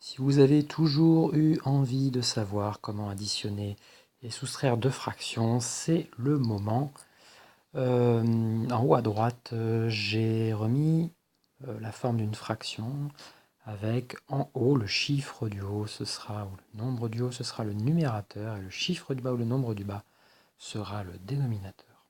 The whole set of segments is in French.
Si vous avez toujours eu envie de savoir comment additionner et soustraire deux fractions, c'est le moment. En haut à droite, j'ai remis la forme d'une fraction avec en haut le chiffre du haut, ou le nombre du haut, ce sera le numérateur, et le chiffre du bas ou le nombre du bas sera le dénominateur.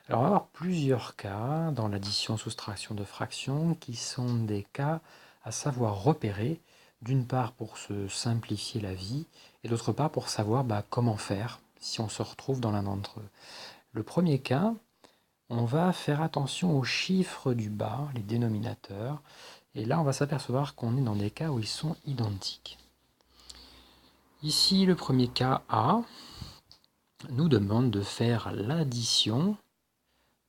Alors on va avoir plusieurs cas dans l'addition-soustraction de fractions qui sont des cas à savoir repérer, d'une part pour se simplifier la vie, et d'autre part pour savoir comment faire si on se retrouve dans l'un d'entre eux. Le premier cas, on va faire attention aux chiffres du bas, les dénominateurs, et là on va s'apercevoir qu'on est dans des cas où ils sont identiques. Ici, le premier cas A nous demande de faire l'addition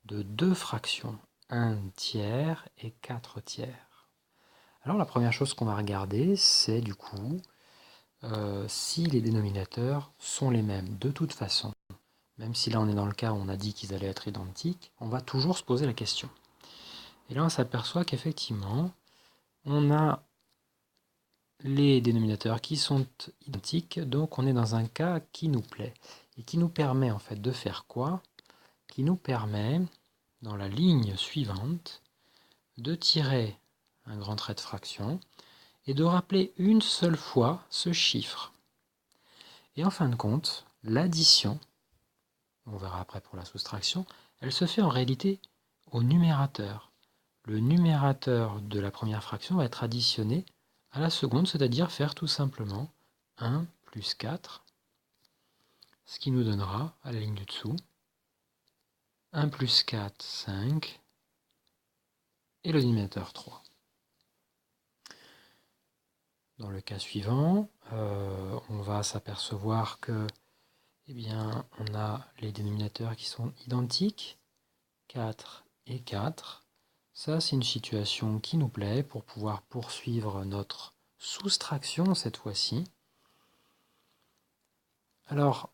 de deux fractions, 1 tiers et 4 tiers. Alors la première chose qu'on va regarder, c'est du coup si les dénominateurs sont les mêmes. De toute façon, même si là on est dans le cas où on a dit qu'ils allaient être identiques, on va toujours se poser la question. Et là on s'aperçoit qu'effectivement, on a les dénominateurs qui sont identiques, donc on est dans un cas qui nous plaît. Et qui nous permet en fait de faire quoi? Qui nous permet, dans la ligne suivante, de tirer un grand trait de fraction et de rappeler une seule fois ce chiffre. Et en fin de compte, l'addition, on verra après pour la soustraction, elle se fait en réalité au numérateur. Le numérateur de la première fraction va être additionné à la seconde, c'est-à-dire faire tout simplement 1 plus 4, ce qui nous donnera, à la ligne du dessous, 1 plus 4, 5, et le dénominateur 3. Dans le cas suivant, on va s'apercevoir que on a les dénominateurs qui sont identiques, 4 et 4. Ça, c'est une situation qui nous plaît pour pouvoir poursuivre notre soustraction cette fois-ci. Alors,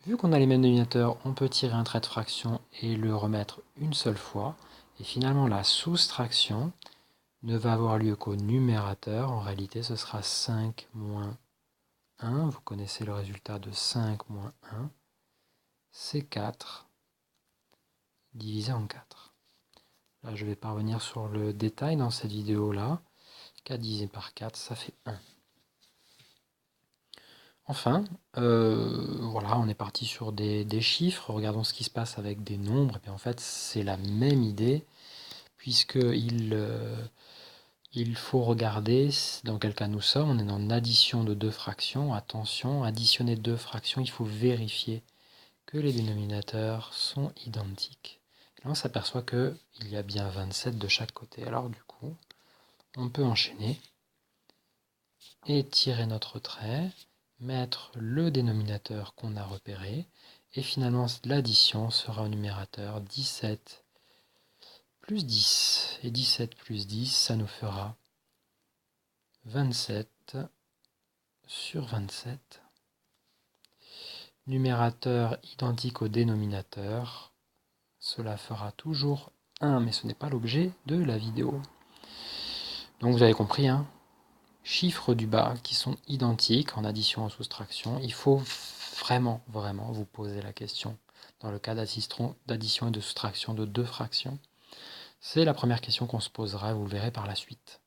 vu qu'on a les mêmes dénominateurs, on peut tirer un trait de fraction et le remettre une seule fois. Et finalement, la soustraction ne va avoir lieu qu'au numérateur. En réalité, ce sera 5 moins 1. Vous connaissez le résultat de 5 moins 1. C'est 4 divisé en 4. Là, je ne vais pas revenir sur le détail dans cette vidéo-là. 4 divisé par 4, ça fait 1. Enfin, voilà, on est parti sur des chiffres. Regardons ce qui se passe avec des nombres. Et bien, en fait, c'est la même idée, puisqu'il il faut regarder dans quel cas nous sommes. On est en addition de deux fractions. Attention, additionner deux fractions, il faut vérifier que les dénominateurs sont identiques. Et là, on s'aperçoit qu'il y a bien 27 de chaque côté. Alors du coup, on peut enchaîner et tirer notre trait, mettre le dénominateur qu'on a repéré, et finalement l'addition sera au numérateur 17 plus 10. Et 17 plus 10, ça nous fera 27 sur 27. Numérateur identique au dénominateur. Cela fera toujours 1, mais ce n'est pas l'objet de la vidéo. Donc vous avez compris, hein, chiffres du bas qui sont identiques en addition en soustraction. Il faut vraiment vous poser la question. Dans le cas d'addition et de soustraction de deux fractions, c'est la première question qu'on se posera, vous le verrez par la suite.